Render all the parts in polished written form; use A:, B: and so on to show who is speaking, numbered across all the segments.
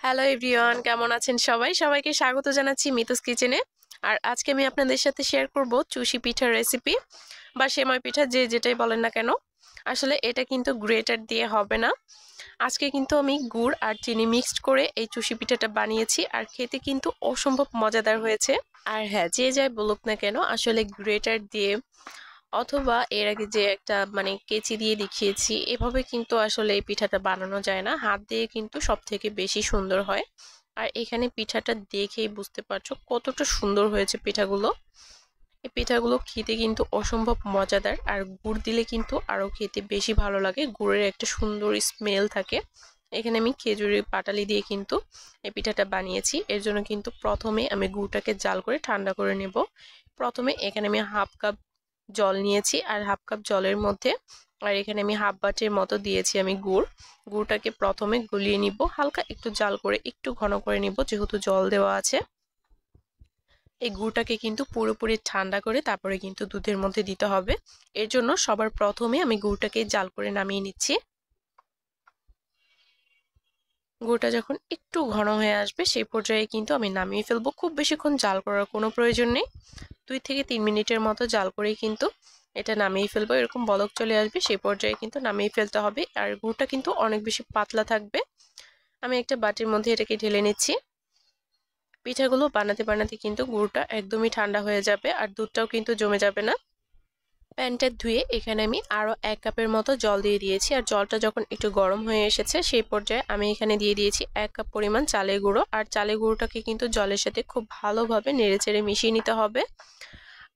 A: Hello everyone, কেমন আছেন সবাই? সবাইকে স্বাগত জানাচ্ছি মিতুস কিচেনে। আর আজকে আমি আপনাদের সাথে শেয়ার করব চুষি পিঠার রেসিপি বা সেমাই পিঠা, যে যেটাই বলেন না কেন। আসলে এটা কিন্তু গ্রেটার দিয়ে হবে না। আজকে কিন্তু আমি গুড় আর চিনি মিক্সড করে এই চুষি পিঠাটা বানিয়েছি, আর খেতে কিন্তু অসম্ভব মজাদার হয়েছে। আর হ্যাঁ, যে যাই বলুক না কেন, আসলে গ্রেটার দিয়ে অথবা এর আগে যে একটা কেচি দিয়ে দেখিয়েছি, এভাবে কিন্তু আসলে এই পিঠাটা বানানো যায় না। হাত দিয়ে কিন্তু সব থেকে বেশি সুন্দর হয়। আর এখানে পিঠাটা দেখেই বুঝতে পারছো কতটা সুন্দর হয়েছে পিঠাগুলো। এই পিঠাগুলো খেতে কিন্তু অসম্ভব মজাদার, আর গুড় দিলে কিন্তু আরো খেতে বেশি ভালো লাগে। গুড়ের একটা সুন্দর স্মেল থাকে। এখানে আমি খেজুরের পাটালি দিয়ে কিন্তু এই পিঠাটা বানিয়েছি। এর জন্য কিন্তু প্রথমে আমি গুড়টাকে জাল করে ঠান্ডা করে নেব। প্রথমে এখানে আমি হাফ কাপ জল নিয়েছি, আর হাফ কাপ জলের মধ্যে আর এখানে আমি হাফ বাটির মতো দিয়েছি আমি গুড়টাকে প্রথমে গলিয়ে নিব, হালকা একটু জাল করে একটু ঘন করে নিব, যেহেতু জল দেওয়া আছে। এই গুড়টাকে কিন্তু পুরোপুরি ঠান্ডা করে তারপরে কিন্তু দুধের মধ্যে দিতে হবে। এর জন্য সবার প্রথমে আমি গুড়টাকে জাল করে নামিয়ে নিচ্ছি। গুড়টা যখন একটু ঘন হয়ে আসবে সেই পর্যায়ে কিন্তু আমি নামিয়ে ফেলবো। খুব বেশিক্ষণ জাল করার কোনো প্রয়োজন নেই। 2 থেকে 3 মিনিটের মতো জাল করেই কিন্তু এটা নামিয়ে ফেলবো। এরকম বলক চলে আসবে সেই পর্যায়ে কিন্তু নামিয়ে ফেলতে হবে। আর গুড়টা কিন্তু অনেক বেশি পাতলা থাকবে। আমি একটা বাটির মধ্যে এটাকে ঢেলে নিচ্ছি। পিঠাগুলো বানাতে বানাতে কিন্তু গুড়টা একদমই ঠান্ডা হয়ে যাবে, আর দুধটাও কিন্তু জমে যাবে না। প্যানটা ধুয়ে এখানে আমি আরো 1 কাপের মতো জল দিয়ে দিয়েছি, আর জলটা যখন একটু গরম হয়ে এসেছে সেই পর্যায়ে আমি এখানে দিয়ে দিয়েছি 1 কাপ পরিমাণ চালের গুঁড়ো। আর চালের গুঁড়োটাকে কিন্তু জলের সাথে খুব ভালোভাবে নেড়েচেড়ে মিশিয়ে নিতে হবে।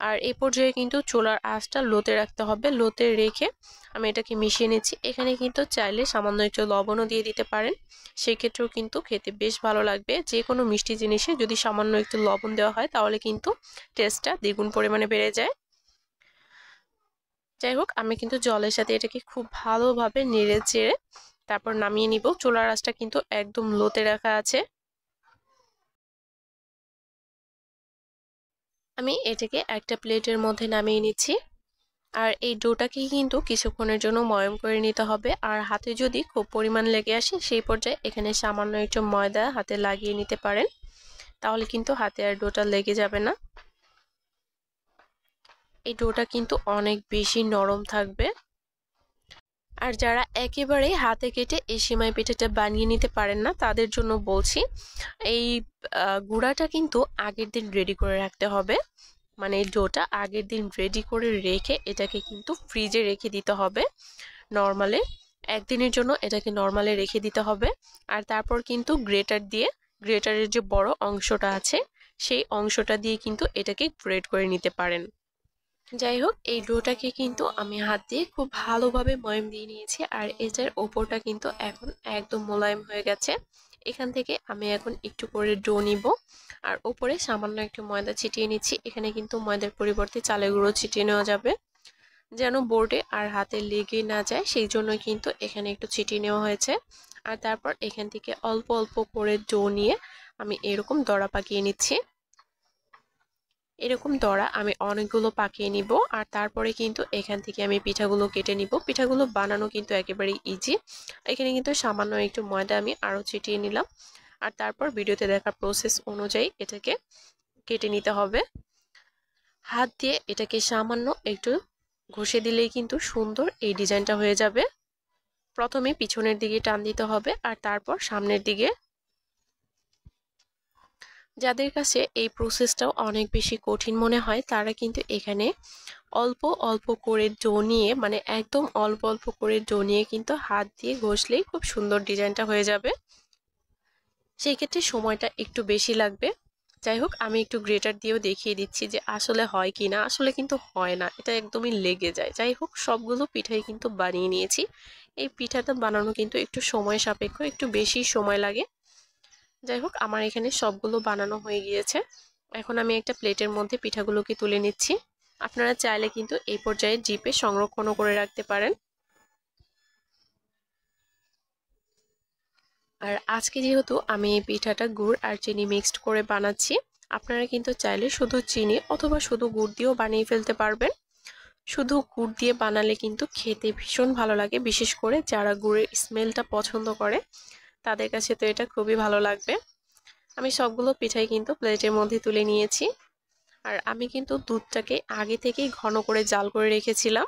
A: আর এই পর্যায়ে কিন্তু চুলার আঁচটা লোতে রাখতে হবে। লোতে রেখে আমি এটাকে মিশিয়ে নিচ্ছি। এখানে কিন্তু চাইলে সামান্য একটু লবণও দিয়ে দিতে পারেন, সেক্ষেত্রেও কিন্তু খেতে বেশ ভালো লাগবে। যে কোনো মিষ্টি জিনিসে যদি সামান্য একটু লবণ দেওয়া হয় তাহলে কিন্তু টেস্টটা দ্বিগুণ পরিমাণে বেড়ে যায়। যাই হোক, আমি কিন্তু জলের সাথে এটাকে খুব ভালোভাবে নেড়ে চেড়ে তারপর নামিয়ে নিব। চুলার আঁচটা কিন্তু একদম লোতে রাখা আছে। আমি এটাকে একটা প্লেটের মধ্যে নামিয়ে নিচ্ছি। আর এই ডোটাকে কিন্তু কিছুক্ষণের জন্য ময়ম করে নিতে হবে। আর হাতে যদি খুব পরিমাণ লেগে আসে সেই পর্যায়ে এখানে সামান্য একটু ময়দা হাতে লাগিয়ে নিতে পারেন, তাহলে কিন্তু হাতে আর ডোটা লেগে যাবে না। এই ডোটা কিন্তু অনেক বেশি নরম থাকবে। আর যারা একেবারে হাতে কেটে এই সেমাই পিঠাটা বানিয়ে নিতে পারেন না তাদের জন্য বলছি, এই গুঁড়াটা কিন্তু আগের দিন রেডি করে রাখতে হবে। এই ডোটা আগের দিন রেডি করে রেখে এটাকে কিন্তু ফ্রিজে রেখে দিতে হবে নরমালে। একদিনের জন্য এটাকে নরমালে রেখে দিতে হবে। আর তারপর কিন্তু গ্রেটারের যে বড় অংশটা আছে সেই অংশটা দিয়ে কিন্তু এটাকে গ্রেট করে নিতে পারেন। যাই হোক, এই ডোটাকে কিন্তু আমি হাত দিয়ে খুব ভালোভাবে ময়াম দিয়ে নিয়েছি, আর এটার ওপরটা কিন্তু এখন একদম মোলায়েম হয়ে গেছে। এখান থেকে আমি এখন একটু করে ডো নিব, আর ওপরে সামান্য একটু ময়দা ছিটিয়ে নিচ্ছি। এখানে কিন্তু ময়দার পরিবর্তে চালের গুঁড়ো ছিটিয়ে নেওয়া যাবে, যেন বোর্ডে আর হাতে লেগে না যায়, সেই জন্য কিন্তু এখানে একটু ছিটিয়ে নেওয়া হয়েছে। আর তারপর এখান থেকে অল্প অল্প করে ডো নিয়ে আমি এরকম দড়া পাকিয়ে নিচ্ছি। এরকম দড়া আমি অনেকগুলো পাকিয়ে নিব, আর তারপরে কিন্তু এখান থেকে আমি পিঠাগুলো কেটে নিব। পিঠাগুলো বানানো কিন্তু একেবারেই ইজি। এখানে কিন্তু সামান্য একটু ময়দা আমি আরো ছিটিয়ে নিলাম, আর তারপর ভিডিওতে দেখা প্রসেস অনুযায়ী এটাকে কেটে নিতে হবে। হাত দিয়ে এটাকে সামান্য একটু ঘষে দিলেই কিন্তু সুন্দর এই ডিজাইনটা হয়ে যাবে। প্রথমে পিছনের দিকে টান দিতে হবে, আর তারপর সামনের দিকে। যাদের কাছে এই প্রসেসটাও অনেক বেশি কঠিন মনে হয় তারা কিন্তু এখানে অল্প অল্প করে ডো নিয়ে, একদম অল্প অল্প করে ডো নিয়ে কিন্তু হাত দিয়ে ঘষলেই খুব সুন্দর ডিজাইনটা হয়ে যাবে। সেই ক্ষেত্রে সময়টা একটু বেশি লাগবে। যাই হোক, আমি একটু গ্রেটার দিয়েও দেখিয়ে দিচ্ছি যে আসলে হয় কি না। আসলে কিন্তু হয় না, এটা একদমই লেগে যায়। যাই হোক, সবগুলো পিঠাই কিন্তু বানিয়ে নিয়েছি। এই পিঠাটা বানানো কিন্তু একটু সময় সাপেক্ষ, একটু বেশি সময় লাগে। যাই হোক, আমার এখানে সবগুলো বানানো হয়ে গিয়েছে। এখন আমি একটা প্লেটের মধ্যে পিঠাগুলোকে তুলে নিচ্ছি। আপনারা চাইলে কিন্তু এই পর্যায়ে জিপে সংরক্ষণও করে রাখতে পারেন। আর আজকে যেহেতু আমি এই পিঠাটা গুড় আর চিনি মিক্সড করে বানাচ্ছি, আপনারা কিন্তু চাইলে শুধু চিনি অথবা শুধু গুড় দিয়েও বানিয়ে ফেলতে পারবেন। শুধু গুড় দিয়ে বানালে কিন্তু খেতে ভীষণ ভালো লাগে, বিশেষ করে যারা গুড়ের স্মেলটা পছন্দ করে তাদের কাছে তো এটা খুবই ভালো লাগবে। আমি সবগুলো পিঠাই কিন্তু প্লেটের মধ্যে তুলে নিয়েছি। আর আমি কিন্তু দুধটাকে আগে থেকেই ঘন করে জাল করে রেখেছিলাম।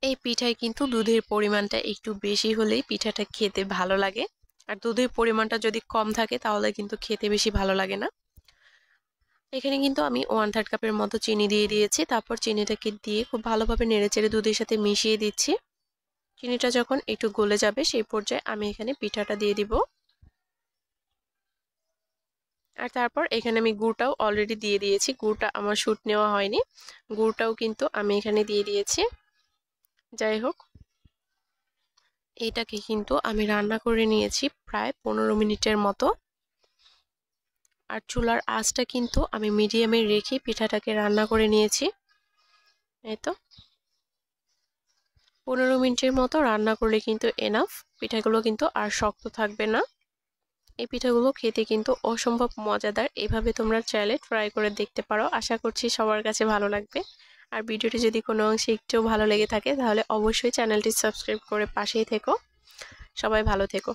A: এই পিঠায় কিন্তু দুধের পরিমাণটা একটু বেশি হলেই পিঠাটা খেতে ভালো লাগে। আর দুধের পরিমাণটা যদি কম থাকে তাহলে কিন্তু খেতে বেশি ভালো লাগে না। এখানে কিন্তু আমি 1/3 কাপের মতো চিনি দিয়ে দিয়েছি। তারপর চিনিটাকে দিয়ে খুব ভালোভাবে নেড়েচেড়ে দুধের সাথে মিশিয়ে দিচ্ছি। চিনিটা যখন একটু গলে যাবে সেই পর্যায়ে আমি এখানে পিঠাটা দিয়ে দিব। আর তারপর এখানে আমি গুড়টাও অলরেডি দিয়ে দিয়েছি। গুড়টা আমার শুট নেওয়া হয়নি, গুড়টাও কিন্তু আমি এখানে দিয়ে দিয়েছি। যাই হোক, এইটাকে কিন্তু আমি রান্না করে নিয়েছি প্রায় 15 মিনিটের মতো। আর চুলার আঁচটা কিন্তু আমি মিডিয়ামে রেখে পিঠাটাকে রান্না করে নিয়েছি। এই তো 15 মিনিটের মতো রান্না করলে কিন্তু এনাফ। পিঠাগুলো কিন্তু আর শক্ত থাকবে না। এই পিঠাগুলো খেতে কিন্তু অসম্ভব মজাদার। এভাবে তোমরা চাইলে ট্রাই করে দেখতে পারো। আশা করছি সবার কাছে ভালো লাগবে। আর ভিডিওটি যদি কোনো অংশে একটু ভালো লেগে থাকে তাহলে অবশ্যই চ্যানেলটি সাবস্ক্রাইব করে পাশেই থেকো। সবাই ভালো থেকো।